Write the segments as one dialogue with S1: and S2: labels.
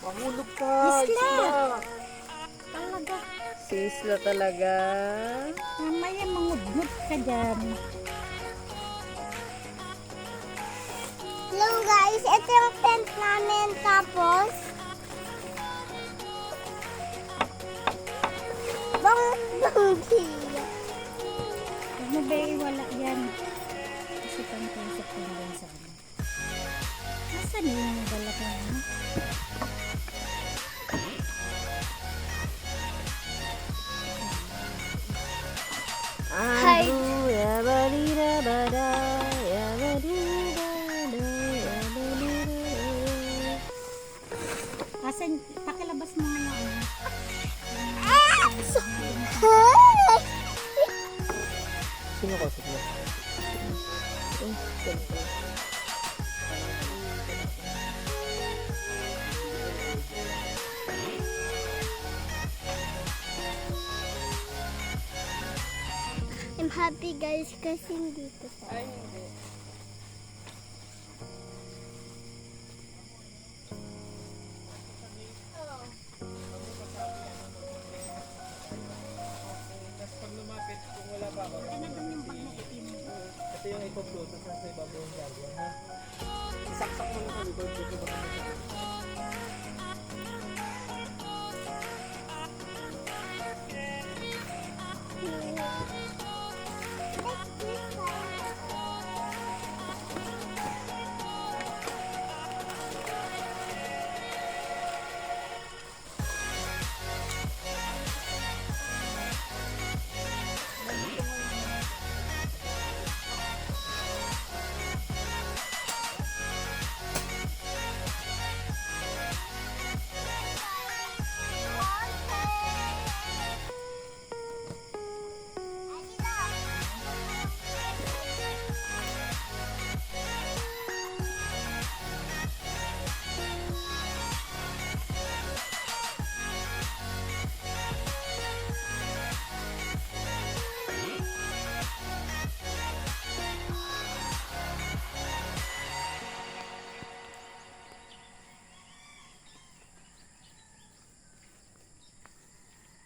S1: Mahulog ka!
S2: Isla! Talaga.
S3: Si Isla talaga.
S2: Mamaya mangudgud ka dyan.
S4: Hello guys, ito yung tent namin. Tapos, banggi.
S2: Huwag mo ba iwala yan? Kasi pang-concept ko na sa ano. Nasaan yung dala ko na?
S3: Andrew, yabadidabada, yabadidabada, yabadidabada.
S2: Asan, pakilabas mo nga yung ano.
S1: Sino ka? Sino?
S4: I'm happy guys kasi dito tayo.
S1: Pag lumapit, kung wala pa ako, ito yung ipopload at nasa ibabaw yung gagawin, ha? Isaksak mo lang kami, dito ba kami?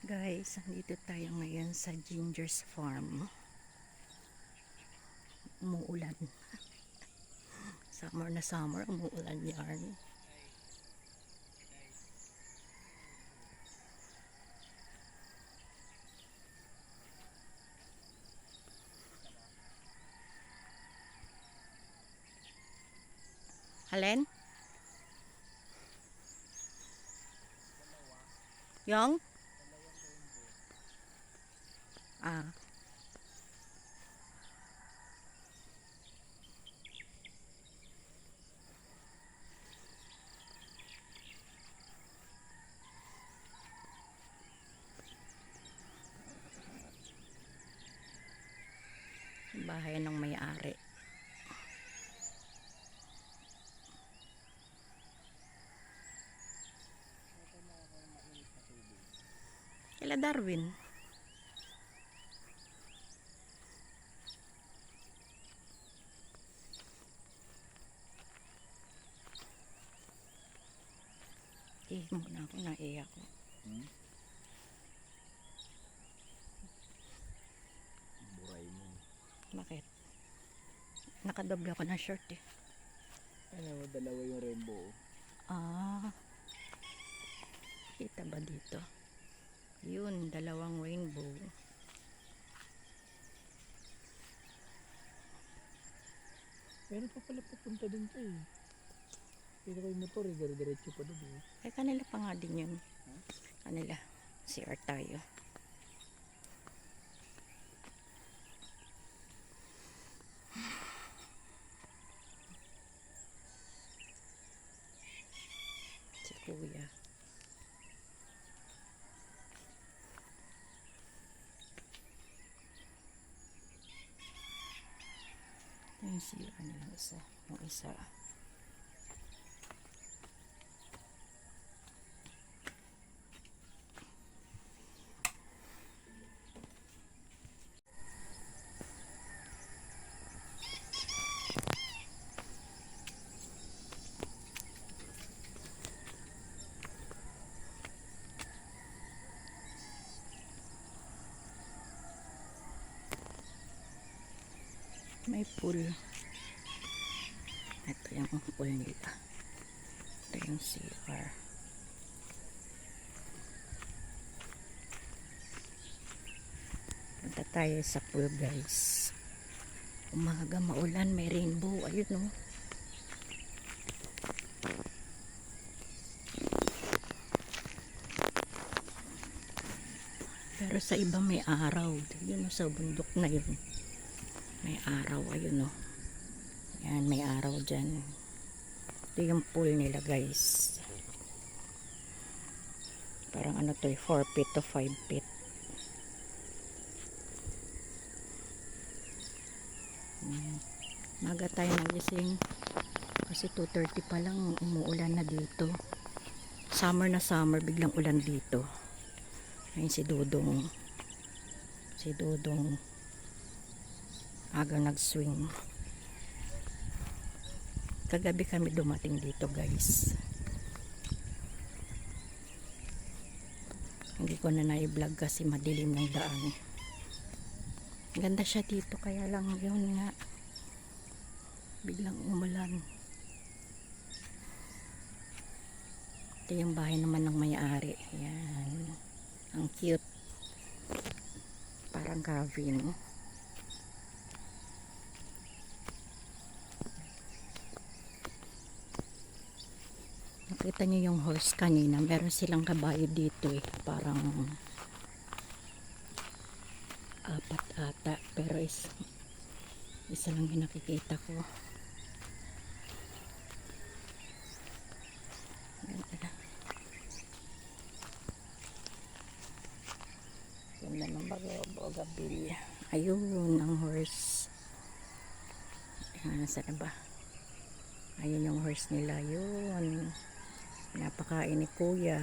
S3: Guys, andito tayo ngayon sa Ginger's Farm. Umuulan. Summer na summer, umuulan yan. Halen? Yung? Ah. Bahay ng may-ari. Kila Darwin. Muna ako, naiyak ko.
S1: Buray mo.
S3: Bakit? Nakadoble ako ng shirt eh.
S1: Ano, dalawa yung rainbow.
S3: Ah. Kita ba dito? Yun, dalawang rainbow.
S1: Meron pa pala papunta dun pa eh. Pero ko yung motor eh, dire-diretso pa dun eh.
S3: Ay, kanila pa nga din yun. Kanila. CR tayo. Si Kuya. yung CR nila isa. Yung isa. May pool. Ito yung pool nila. Ito yung CR. Punta tayo sa pool guys. Umaga maulan, may rainbow. Ayun oh. Pero sa iba may araw. Yun oh, sa bundok na yun. May araw, ayun oh. Yan, may araw dyan. Ito yung pool nila guys. Parang ano to, 4 feet to 5 feet. Maga tayo nagising. Kasi 2:30 pa lang umuulan na dito. Summer na summer, biglang ulan dito. Ayun si Dudong. Si Dudong. Aga nag-swing. Kagabi kami dumating dito guys. Hindi ko na na-vlog kasi madilim ng daan. Ganda siya dito kaya lang yun nga. Biglang umulan. Ito yung bahay naman ng may-ari. Yan. Ang cute. Parang cabin. Nakita niyo yung horse kanina. Meron silang kabayo dito eh. Parang 4 ata. Pero isa lang yung nakikita ko. Ganda ng bagabilya. Ayun ang horse. Saan na ba? Ayun yung horse nila. Yun. Napakain ni kuya.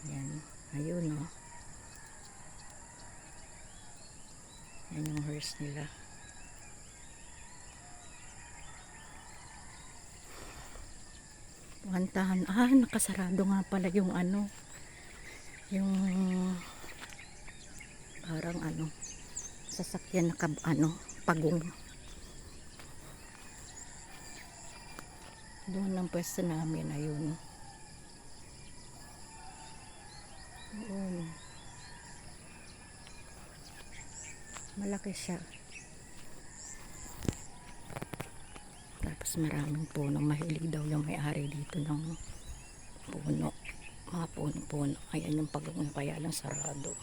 S3: Yan. Ayun o. Yan yung horse nila. Puhantahan. Nakasarado nga pala yung ano. Yung parang ano. Sasakyan na pagong. Doon ang pwesto namin, ayun. Doon. Malaki siya. Tapos maraming puno. Mahilig daw yung may-ari dito ng puno. Mga puno-puno. Ayan yung pagong kaya lang sarado.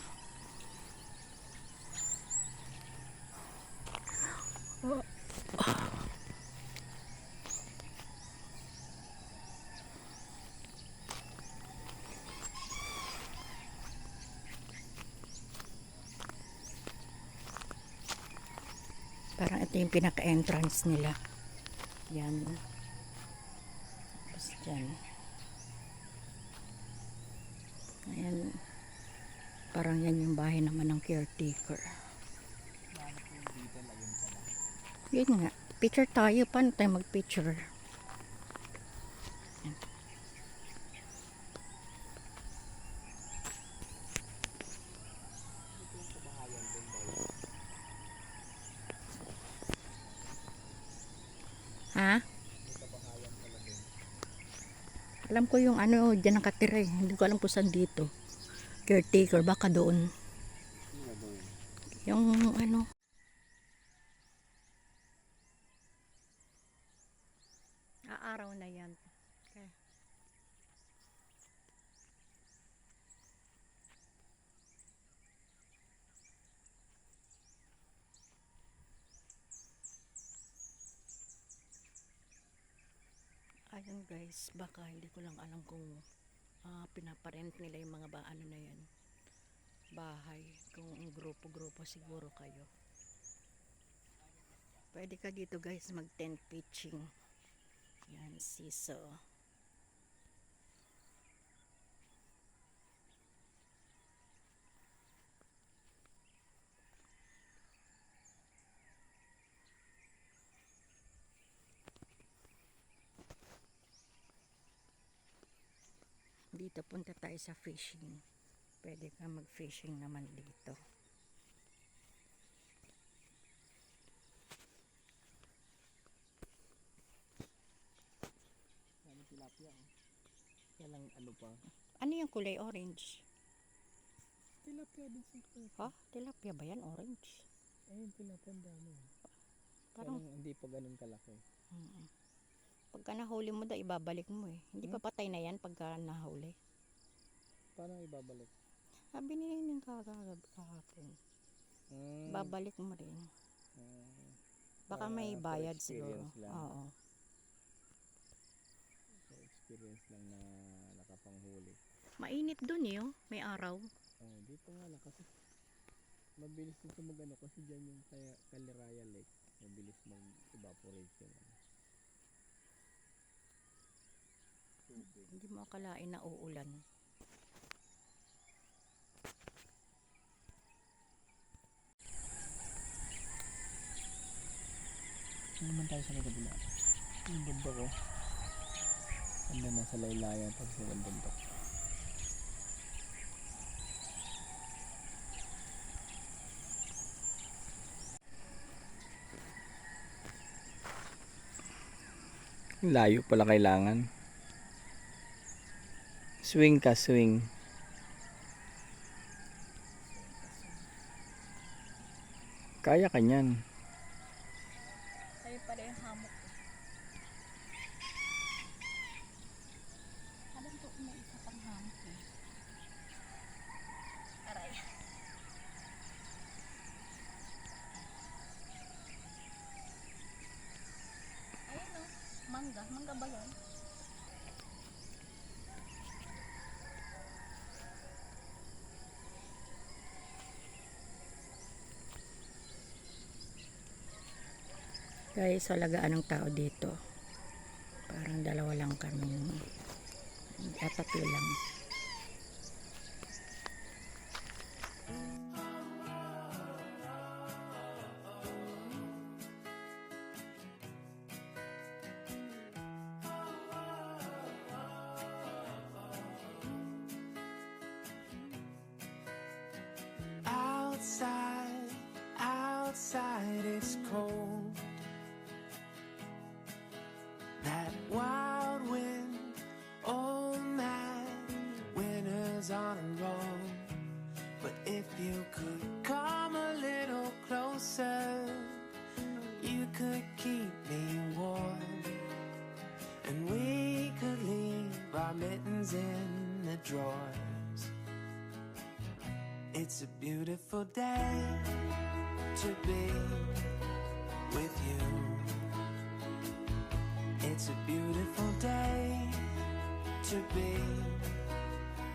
S3: Parang ito yung pinaka-entrance nila. Yan. Tapos dyan. Ayan. Parang yan yung bahay naman ng caretaker. Yun nga. Picture tayo. Paano tayo mag-picture? Yan. Ha? Alam ko yung ano, dyan nakatira eh. Hindi ko alam kung saan dito. Caretaker, baka doon. Yung ano. Araw na yan. Okay. Ayun guys, baka hindi ko lang alam kung pinaparent nila yung mga ano na yan, bahay, kung grupo-grupo siguro kayo. Pwede ka dito guys mag tent pitching. Yan, siso. Dito punta tayo sa fishing. Pwede ka mag fishing naman dito.
S1: Ano tilapia? Kaya lang ano pa?
S3: Ano yung kulay orange?
S1: Tilapia din sa
S3: Ha? Tilapia ba yan? Orange?
S1: ayun tilapia ang dami.
S3: Parang
S1: Parang hindi pa ganun kalaki.
S3: pagka nahuli mo daw, ibabalik mo eh. Hindi pa patay na yan pagka nahuli.
S1: Paano ibabalik?
S3: Sabi niya yun yung kahapon. Babalik mo rin. Baka
S1: Para
S3: may
S1: for
S3: bayad siguro.
S1: experience lang.
S3: Oo.
S1: So, experience lang na nakapanghuli.
S3: Mainit dun eh, oh. May araw.
S1: Oh, dito nga lang kasi mabilis dito mag-ano kasi dyan yung Caliraya Lake. Mabilis mag-evaporate yung ano. Tubig.
S3: Hindi mo akalain na uulan.
S1: Saan naman tayo sa kabila? Yung bundok ko. Ganda na sa laylayan tapos yung bundok. Layo pala kailangan. Swing ka, swing. Kaya ka niyan.
S3: Sa'yo pala yung hamok. Alam ko may isa pang hamok eh. Aray. Ayun o. Mangga. Mangga ba yan? Guys, alagaan ng tao dito. Parang dalawa lang kami. Tatlo lang.
S5: Outside, outside it's cold. That wild wind, oh man, winter's on a roll. But if you could come a little closer, you could keep me warm. And we could leave our mittens in the drawers. It's a beautiful day to be with you. It's a beautiful day to be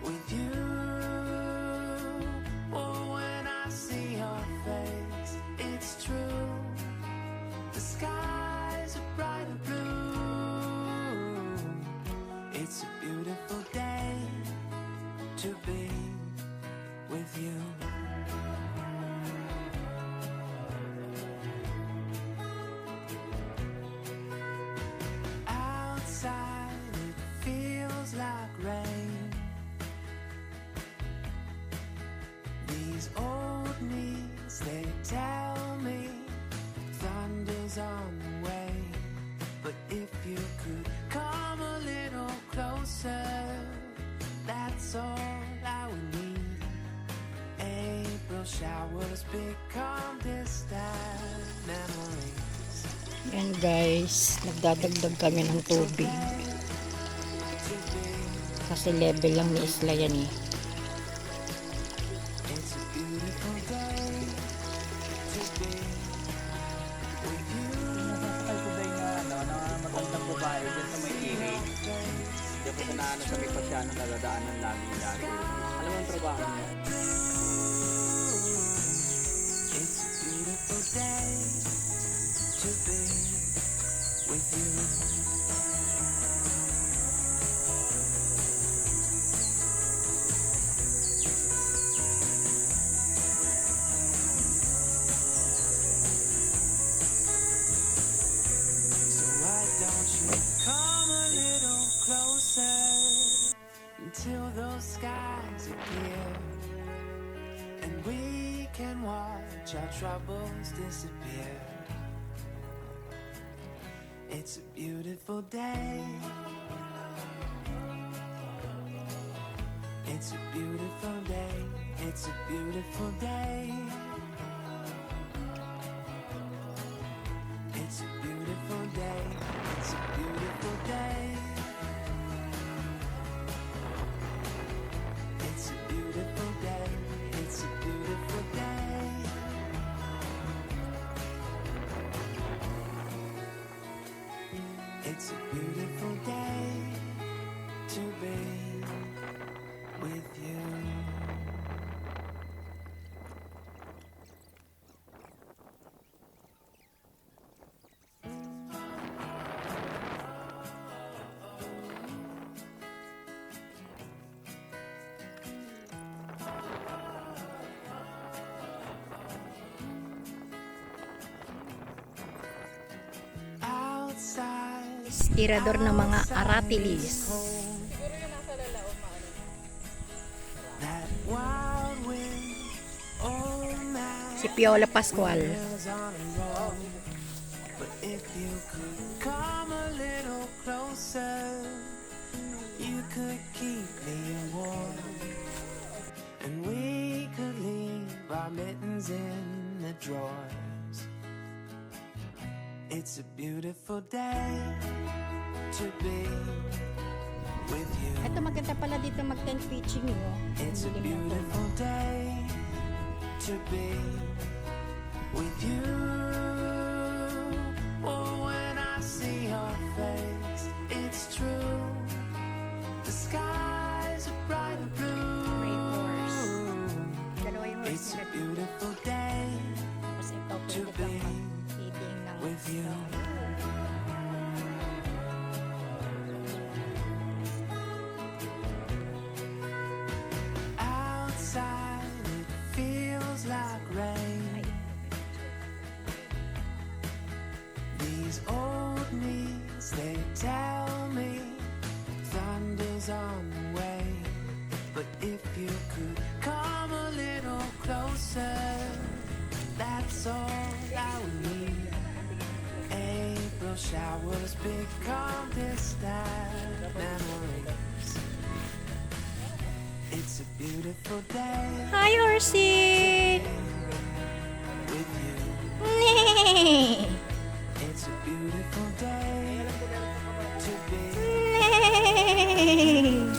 S5: with you. Oh, when I see your face, it's true. The skies are bright and blue. It's a beautiful day to be with you. Outside it feels like rain. These old knees, they tell me thunder's on the way. But if you could come a little closer, that's all I would need. April showers become distant memories.
S3: Yan guys, nagdadagdag kami ng tubig. Kasi level lang ni Isla yan eh.
S5: It's a beautiful day to be with you.
S1: Nakasakay ko ba yung na matandang babae dyan sa may iring? Diyan po na sa may pasyanan na dadaanan lagi-lagi. Alam mo ang trabaho niya?
S5: It's a beautiful day to to be with you. So why don't you come a little closer until those skies are clear, and we can watch our troubles disappear. It's a beautiful day. It's a beautiful day. It's a beautiful day. It's a beautiful day. It's a beautiful day. It's a beautiful day. It's a beautiful day. It's a beautiful day to be with you. Outside,
S3: Tirador ng mga aratilis.
S5: that wild wind, oh man,
S3: Si Piola Pascual.
S5: is on a roll. But if you could come a little closer, you could keep me warm, and we could leave our mittens in the drawers. It's a beautiful day to be with you.
S3: Ito maganda pala dito mag-tent pitching oh.
S5: It's a beautiful day to be with you. Oh, when I see your face, it's true. The skies are bright and blue.
S3: Dalawa yung
S5: It's a beautiful day
S3: Tapos ito,
S5: to
S3: pwede
S5: be
S3: kang mag-feeding ng
S5: with you. Outside, it feels like rain. These old knees, they tell me thunder's on the way. But if you could come a little closer, that's all I would need. April showers become distant memories. It's a beautiful day
S3: Hi, horsey!
S5: with you.
S3: Nee!
S5: It's a beautiful day to be
S3: Nee!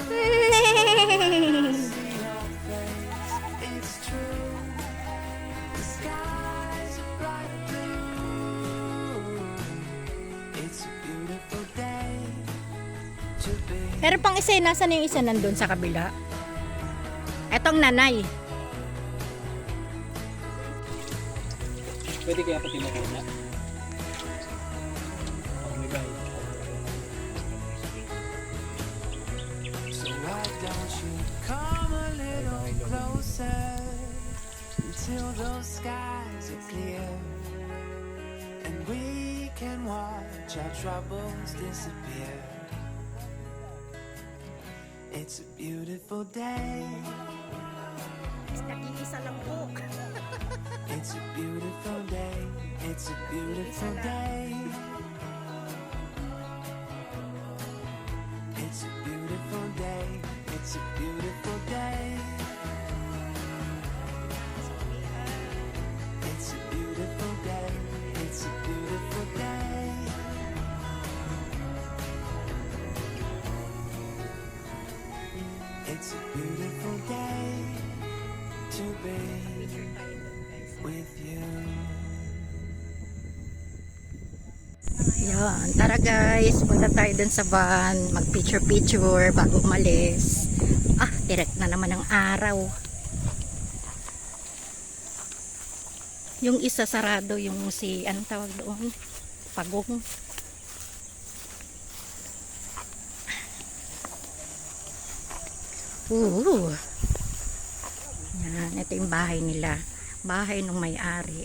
S3: Nee!
S5: see your face. It's true. The skies are bright blue. It's a beautiful day to be.
S3: Meron pang isa, nasan yung isa nandun sa kabila? Etong nanay.
S1: Pwede kaya pati makuna. May bahay.
S5: So why don't you come a little closer until those skies are clear, and we can watch our troubles disappear. It's a beautiful day.
S3: Nag-iisa lang po.
S5: It's a beautiful day. It's a beautiful day. It's a beautiful day. It's a beautiful day. It's a beautiful day. It's a beautiful day. It's a beautiful day to be with you.
S3: Yan, tara guys, punta tayo dun sa van, mag picture bago umalis. Ah, direct na naman ang araw. Yung isa sarado, yung si, anong tawag doon? Pagong. Yan, ito yung bahay nila. Bahay ng may-ari.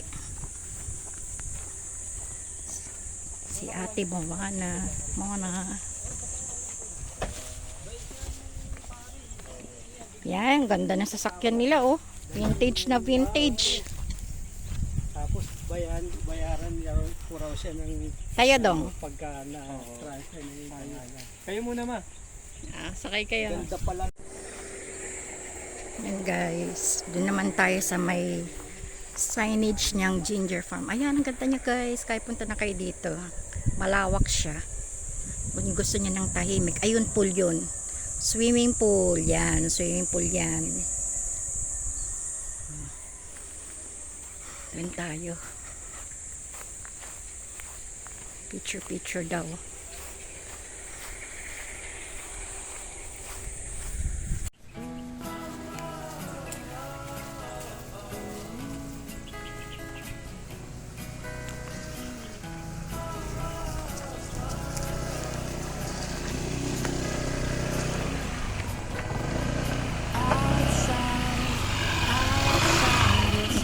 S3: Si Ate Moana. Yan, ganda ng sasakyan nila, oh. Vintage na vintage.
S1: Tapos bayaran niya po raw siya ng
S3: Tayo dong.
S1: pagka na-transfer na yung pangalan. Kayo muna ma.
S3: Sakay kayo.
S1: Ganda pala.
S3: Yan guys. Doon naman tayo sa may signage niyang ginger farm. Ayan, ang ganda niya guys. Kaya punta na kayo dito. Malawak siya. Kung gusto niya ng tahimik. Ayun, pool yun. Swimming pool. Yan, swimming pool yan. Doon tayo. Picture daw.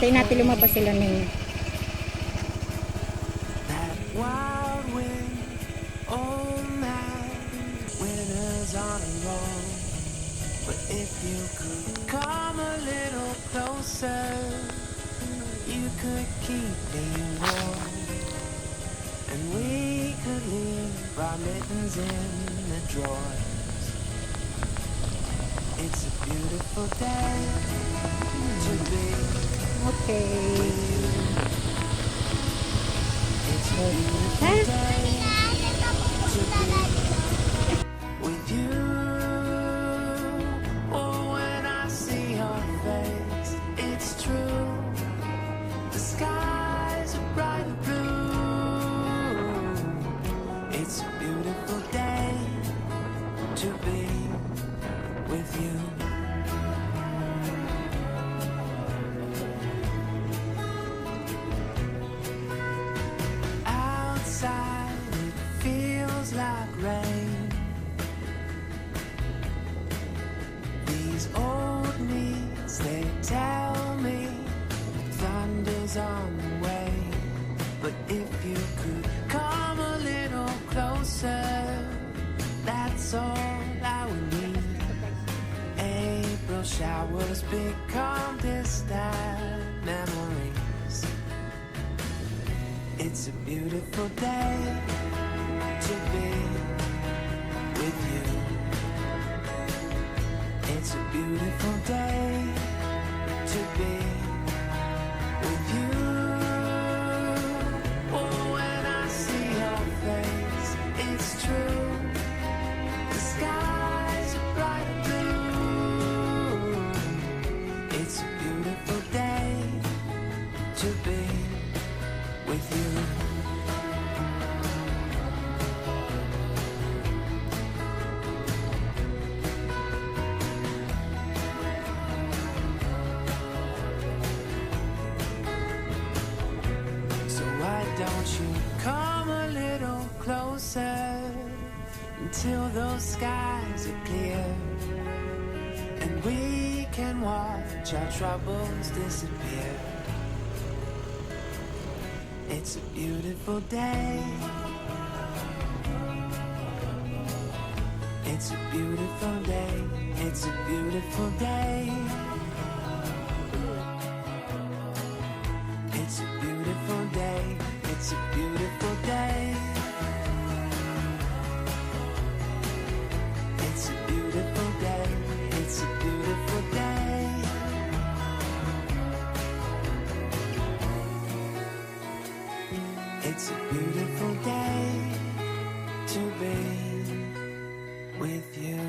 S3: Hintayin natin lumabas sila ng
S5: That wild wind, oh man, winners on a roll. But if you could come a little closer, you could keep me warm, and we could leave our mittens in the drawers. It's a beautiful day to be
S3: okay.
S5: It's a beautiful day to be with you. Oh, when I see your face, it's true. The skies are bright blue. It's a beautiful day to be with you. Outside it feels like rain. These old knees, they tell me thunder's on the way. But if you could come a little closer, that's all I would need. April showers become distant memories. It's a beautiful day to be with you. It's a beautiful day to be with you. Oh, when I see your face, it's true. The skies are bright blue. It's a beautiful day to be with you. So why don't you come a little closer until those skies are clear, and we can watch our troubles disappear. It's a beautiful day. It's a beautiful day. It's a beautiful day. It's a beautiful day. It's a beautiful day. It's a beautiful day. It's a beautiful day. It's a beautiful day to be with you.